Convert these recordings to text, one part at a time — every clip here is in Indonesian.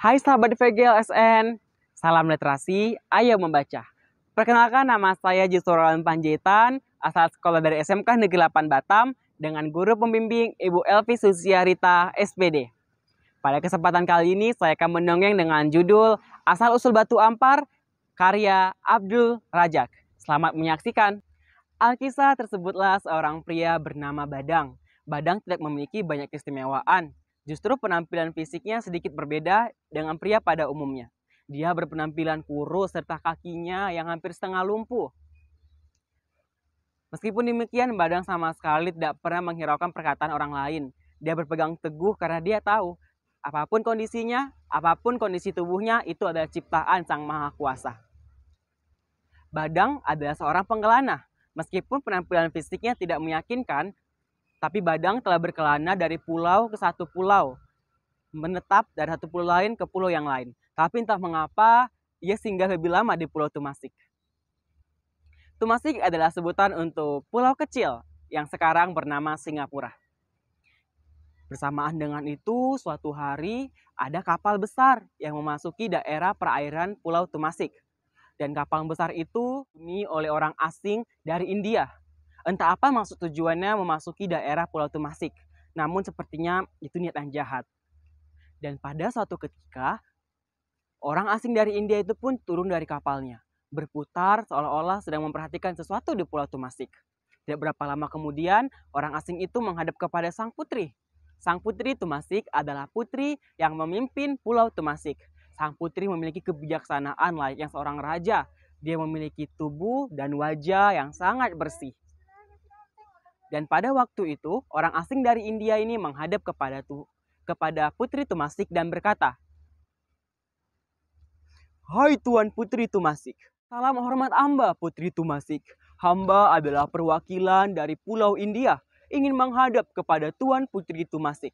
Hai sahabat VGLSN, salam literasi, ayo membaca. Perkenalkan, nama saya Jusrolan Panjaitan, asal sekolah dari SMK Negeri 8 Batam, dengan guru pembimbing Ibu Elvi Susiarita, SPD. Pada kesempatan kali ini, saya akan mendongeng dengan judul Asal Usul Batu Ampar, karya Abdul Rajak. Selamat menyaksikan. Alkisah tersebutlah seorang pria bernama Badang. Badang tidak memiliki banyak keistimewaan. Justru penampilan fisiknya sedikit berbeda dengan pria pada umumnya. Dia berpenampilan kurus serta kakinya yang hampir setengah lumpuh. Meskipun demikian, Badang sama sekali tidak pernah menghiraukan perkataan orang lain. Dia berpegang teguh karena dia tahu, apapun kondisinya, apapun kondisi tubuhnya, itu adalah ciptaan Sang Maha Kuasa. Badang adalah seorang penggelana. Meskipun penampilan fisiknya tidak meyakinkan, tapi Badang telah berkelana dari pulau ke satu pulau, menetap dari satu pulau lain ke pulau yang lain. Tapi entah mengapa, ia singgah lebih lama di Pulau Tumasik. Tumasik adalah sebutan untuk pulau kecil yang sekarang bernama Singapura. Bersamaan dengan itu, suatu hari ada kapal besar yang memasuki daerah perairan Pulau Tumasik. Dan kapal besar itu dihuni oleh orang asing dari India. Entah apa maksud tujuannya memasuki daerah Pulau Tumasik. Namun sepertinya itu niat yang jahat. Dan pada suatu ketika, orang asing dari India itu pun turun dari kapalnya. Berputar seolah-olah sedang memperhatikan sesuatu di Pulau Tumasik. Tidak berapa lama kemudian, orang asing itu menghadap kepada sang putri. Sang putri Tumasik adalah putri yang memimpin Pulau Tumasik. Sang putri memiliki kebijaksanaan layaknya seorang raja. Dia memiliki tubuh dan wajah yang sangat bersih. Dan pada waktu itu, orang asing dari India ini menghadap kepada Putri Tumasik dan berkata, "Hai Tuan Putri Tumasik, salam hormat hamba Putri Tumasik. Hamba adalah perwakilan dari Pulau India, ingin menghadap kepada Tuan Putri Tumasik."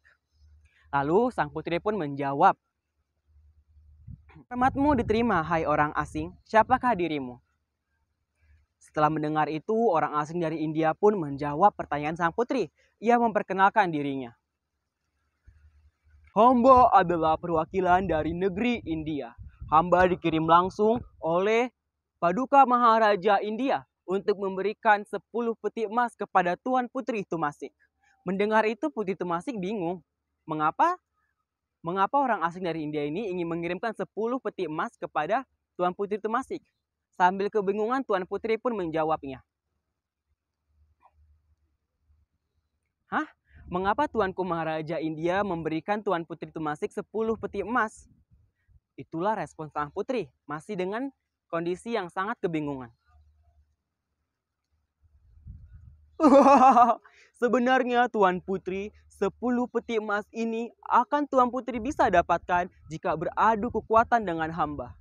Lalu sang putri pun menjawab, "Hormatmu diterima, hai orang asing. Siapakah dirimu?" Setelah mendengar itu, orang asing dari India pun menjawab pertanyaan sang putri. Ia memperkenalkan dirinya. "Hamba adalah perwakilan dari negeri India. Hamba dikirim langsung oleh Paduka Maharaja India untuk memberikan 10 peti emas kepada Tuan Putri Tumasik." Mendengar itu, Putri Tumasik bingung. Mengapa orang asing dari India ini ingin mengirimkan 10 peti emas kepada Tuan Putri Tumasik? Sambil kebingungan, Tuan Putri pun menjawabnya. "Hah? Mengapa Tuanku Maharaja India memberikan Tuan Putri Tumasik 10 peti emas?" Itulah respons sang putri, masih dengan kondisi yang sangat kebingungan. "Sebenarnya Tuan Putri, 10 peti emas ini akan Tuan Putri bisa dapatkan jika beradu kekuatan dengan hamba.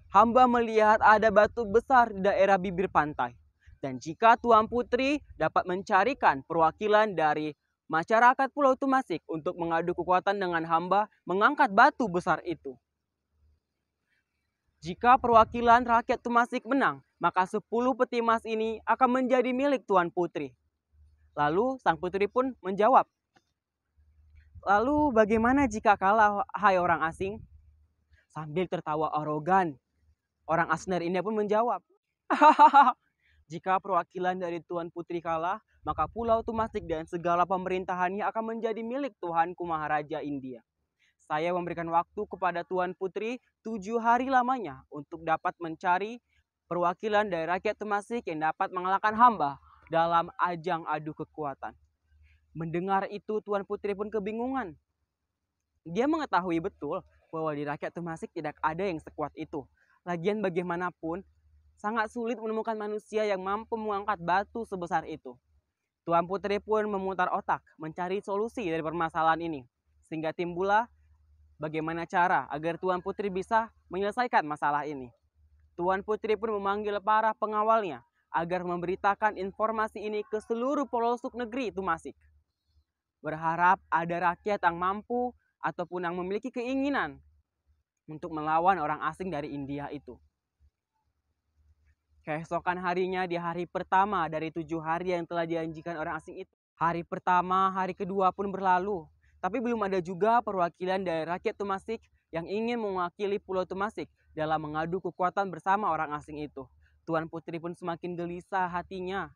Hamba melihat ada batu besar di daerah bibir pantai. Dan jika Tuan Putri dapat mencarikan perwakilan dari masyarakat Pulau Tumasik untuk mengadu kekuatan dengan hamba mengangkat batu besar itu. Jika perwakilan rakyat Tumasik menang, maka 10 peti emas ini akan menjadi milik Tuan Putri." Lalu sang putri pun menjawab, "Lalu bagaimana jika kalah, hai orang asing?" Sambil tertawa arogan, orang asing dari India pun menjawab, "Jika perwakilan dari Tuan Putri kalah, maka Pulau Tumasik dan segala pemerintahannya akan menjadi milik Tuanku Maharaja India. Saya memberikan waktu kepada Tuan Putri 7 hari lamanya untuk dapat mencari perwakilan dari rakyat Tumasik yang dapat mengalahkan hamba dalam ajang adu kekuatan." Mendengar itu, Tuan Putri pun kebingungan. Dia mengetahui betul bahwa di rakyat Tumasik tidak ada yang sekuat itu. Lagian bagaimanapun, sangat sulit menemukan manusia yang mampu mengangkat batu sebesar itu. Tuan Putri pun memutar otak mencari solusi dari permasalahan ini. Sehingga timbullah bagaimana cara agar Tuan Putri bisa menyelesaikan masalah ini. Tuan Putri pun memanggil para pengawalnya agar memberitakan informasi ini ke seluruh pelosok negeri Tumasik. Berharap ada rakyat yang mampu ataupun yang memiliki keinginan untuk melawan orang asing dari India itu. Keesokan harinya, di hari pertama dari 7 hari yang telah dijanjikan orang asing itu, hari pertama, hari kedua pun berlalu. Tapi belum ada juga perwakilan dari rakyat Tumasik yang ingin mewakili Pulau Tumasik dalam mengadu kekuatan bersama orang asing itu. Tuan Putri pun semakin gelisah hatinya.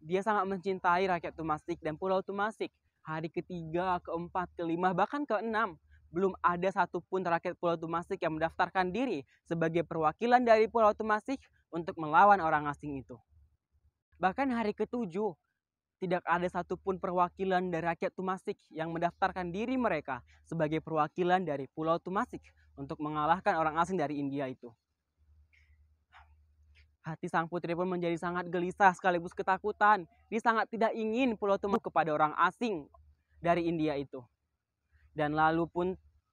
Dia sangat mencintai rakyat Tumasik dan Pulau Tumasik. Hari ketiga, keempat, kelima, bahkan keenam, belum ada satupun rakyat Pulau Tumasik yang mendaftarkan diri sebagai perwakilan dari Pulau Tumasik untuk melawan orang asing itu. Bahkan hari ketujuh, tidak ada satupun perwakilan dari rakyat Tumasik yang mendaftarkan diri mereka sebagai perwakilan dari Pulau Tumasik untuk mengalahkan orang asing dari India itu. Hati sang putri pun menjadi sangat gelisah sekaligus ketakutan. Dia sangat tidak ingin Pulau Tumasik kepada orang asing dari India itu. Dan lalu pun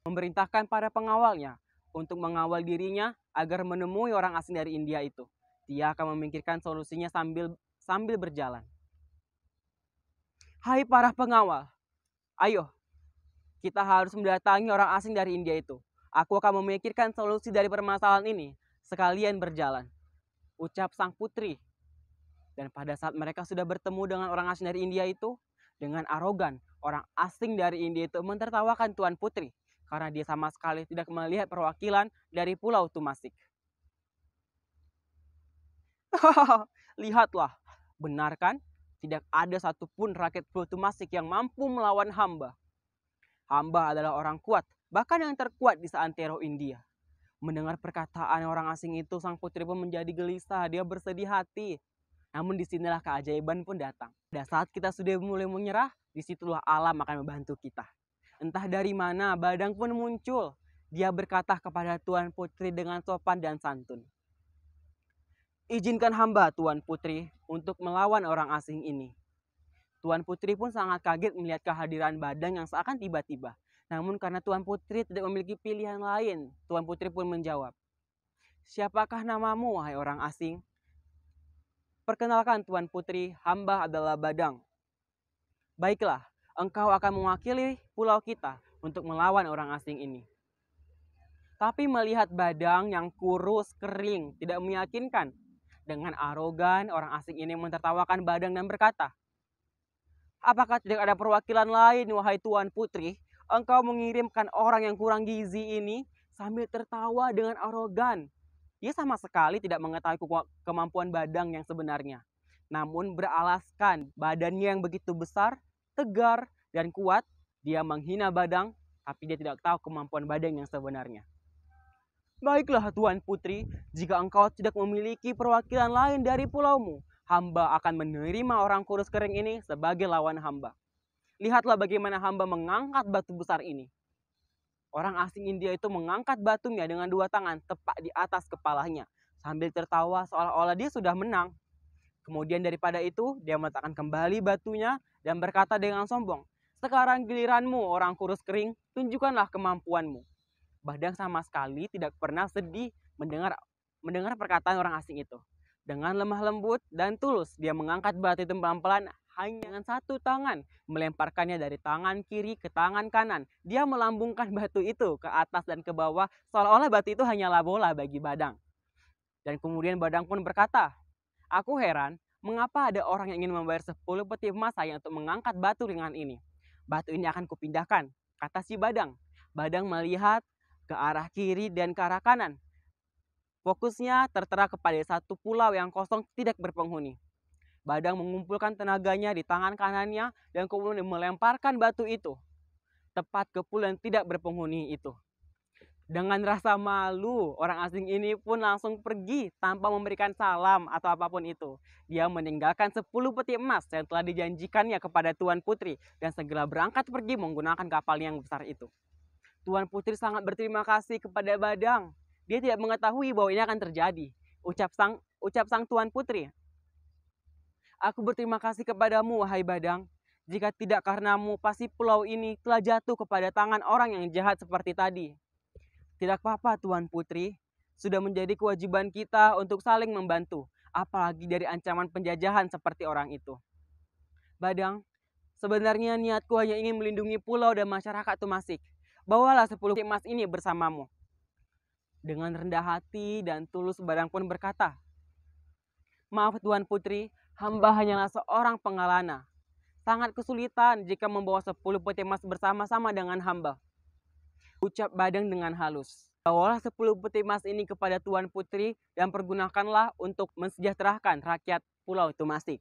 memerintahkan para pengawalnya untuk mengawal dirinya agar menemui orang asing dari India itu. Dia akan memikirkan solusinya sambil berjalan. Hai para pengawal, ayo kita harus mendatangi orang asing dari India itu. Aku akan memikirkan solusi dari permasalahan ini sekalian berjalan, ucap sang putri. Dan pada saat mereka sudah bertemu dengan orang asing dari India itu, dengan arogan, orang asing dari India itu mentertawakan Tuan Putri karena dia sama sekali tidak melihat perwakilan dari Pulau Tumasik. Lihatlah, benar kan? Tidak ada satupun rakyat Pulau Tumasik yang mampu melawan hamba. Hamba adalah orang kuat, bahkan yang terkuat di seantero India. Mendengar perkataan orang asing itu, sang putri pun menjadi gelisah, dia bersedih hati. Namun disinilah keajaiban pun datang. Pada saat kita sudah mulai menyerah, disitulah alam akan membantu kita. Entah dari mana, Badang pun muncul. Dia berkata kepada Tuan Putri dengan sopan dan santun. Izinkan hamba, Tuan Putri, untuk melawan orang asing ini. Tuan Putri pun sangat kaget melihat kehadiran Badang yang seakan tiba-tiba. Namun karena Tuan Putri tidak memiliki pilihan lain, Tuan Putri pun menjawab. Siapakah namamu, wahai orang asing? Perkenalkan Tuan Putri, hamba adalah Badang. Baiklah, engkau akan mewakili pulau kita untuk melawan orang asing ini. Tapi melihat Badang yang kurus, kering, tidak meyakinkan. Dengan arogan, orang asing ini mentertawakan Badang dan berkata, apakah tidak ada perwakilan lain, wahai Tuan Putri? Engkau mengirimkan orang yang kurang gizi ini sambil tertawa dengan arogan. Dia sama sekali tidak mengetahui kemampuan Badang yang sebenarnya. Namun beralaskan badannya yang begitu besar, tegar, dan kuat, dia menghina Badang, tapi dia tidak tahu kemampuan Badang yang sebenarnya. Baiklah Tuan Putri, jika engkau tidak memiliki perwakilan lain dari pulaumu, hamba akan menerima orang kurus kering ini sebagai lawan hamba. Lihatlah bagaimana hamba mengangkat batu besar ini. Orang asing India itu mengangkat batunya dengan dua tangan tepat di atas kepalanya, sambil tertawa seolah-olah dia sudah menang. Kemudian daripada itu, dia meletakkan kembali batunya dan berkata dengan sombong, sekarang giliranmu orang kurus kering, tunjukkanlah kemampuanmu. Badang sama sekali tidak pernah sedih mendengar perkataan orang asing itu. Dengan lemah lembut dan tulus, dia mengangkat batu itu pelan-pelan hanya dengan satu tangan, melemparkannya dari tangan kiri ke tangan kanan. Dia melambungkan batu itu ke atas dan ke bawah, seolah-olah batu itu hanyalah bola bagi Badang. Dan kemudian Badang pun berkata, aku heran, mengapa ada orang yang ingin membayar 10 peti emas hanya untuk mengangkat batu ringan ini? Batu ini akan kupindahkan, kata si Badang. Badang melihat ke arah kiri dan ke arah kanan. Fokusnya tertera kepada satu pulau yang kosong tidak berpenghuni. Badang mengumpulkan tenaganya di tangan kanannya dan kemudian melemparkan batu itu tepat ke pulau yang tidak berpenghuni itu. Dengan rasa malu, orang asing ini pun langsung pergi tanpa memberikan salam atau apapun itu. Dia meninggalkan 10 peti emas yang telah dijanjikannya kepada Tuan Putri dan segera berangkat pergi menggunakan kapal yang besar itu. Tuan Putri sangat berterima kasih kepada Badang. Dia tidak mengetahui bahwa ini akan terjadi. Ucap sang Tuan Putri. Aku berterima kasih kepadamu, wahai Badang. Jika tidak karenamu, pasti pulau ini telah jatuh kepada tangan orang yang jahat seperti tadi. Tidak apa-apa Tuan Putri, sudah menjadi kewajiban kita untuk saling membantu, apalagi dari ancaman penjajahan seperti orang itu. Badang, sebenarnya niatku hanya ingin melindungi pulau dan masyarakat Tumasik. Bawalah 10 emas ini bersamamu. Dengan rendah hati dan tulus Badang pun berkata, maaf Tuan Putri, hamba hanyalah seorang pengalana. Sangat kesulitan jika membawa 10 peti emas bersama-sama dengan hamba. Ucap Badang dengan halus. Bawalah 10 peti emas ini kepada Tuan Putri dan pergunakanlah untuk mensejahterakan rakyat Pulau Tumasik.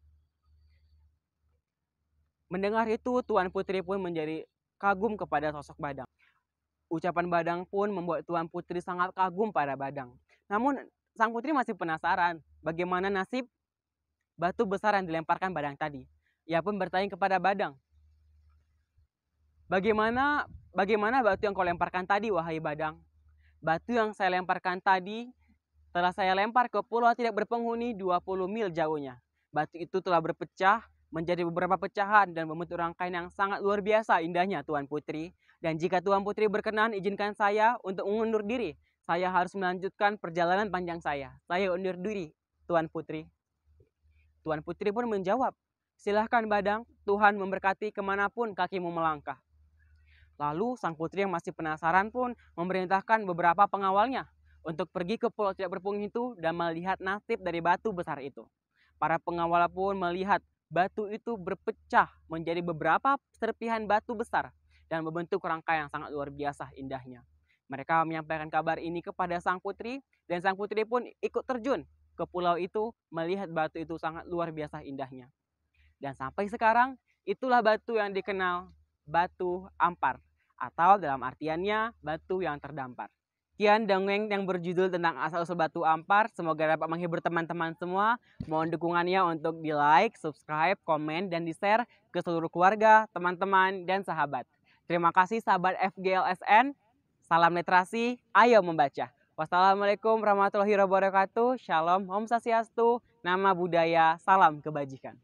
Mendengar itu, Tuan Putri pun menjadi kagum kepada sosok Badang. Ucapan Badang pun membuat Tuan Putri sangat kagum pada Badang. Namun, sang putri masih penasaran bagaimana nasib batu besar yang dilemparkan Badang tadi. Ia pun bertanya kepada Badang, Bagaimana batu yang kau lemparkan tadi, wahai Badang? Batu yang saya lemparkan tadi telah saya lempar ke pulau tidak berpenghuni 20 mil jauhnya. Batu itu telah berpecah menjadi beberapa pecahan dan membentuk rangkaian yang sangat luar biasa indahnya, Tuan Putri. Dan jika Tuan Putri berkenan, izinkan saya untuk mengundur diri. Saya harus melanjutkan perjalanan panjang saya. Saya undur diri, Tuan Putri. Tuan Putri pun menjawab, silahkan Badang, Tuhan memberkati kemanapun kakimu melangkah. Lalu sang putri yang masih penasaran pun memerintahkan beberapa pengawalnya untuk pergi ke pulau tidak berpenghuni itu dan melihat nasib dari batu besar itu. Para pengawal pun melihat batu itu berpecah menjadi beberapa serpihan batu besar dan membentuk rangkaian yang sangat luar biasa indahnya. Mereka menyampaikan kabar ini kepada sang putri dan sang putri pun ikut terjun ke pulau itu melihat batu itu sangat luar biasa indahnya. Dan sampai sekarang itulah batu yang dikenal batu ampar, atau dalam artiannya batu yang terdampar. Sekian dongeng yang berjudul tentang asal-usul batu ampar. Semoga dapat menghibur teman-teman semua. Mohon dukungannya untuk di like, subscribe, komen, dan di share ke seluruh keluarga, teman-teman, dan sahabat. Terima kasih sahabat FGLSN. Salam literasi, ayo membaca. Wassalamualaikum warahmatullahi wabarakatuh. Shalom, Om Swastiastu, Nama Budaya, Salam Kebajikan.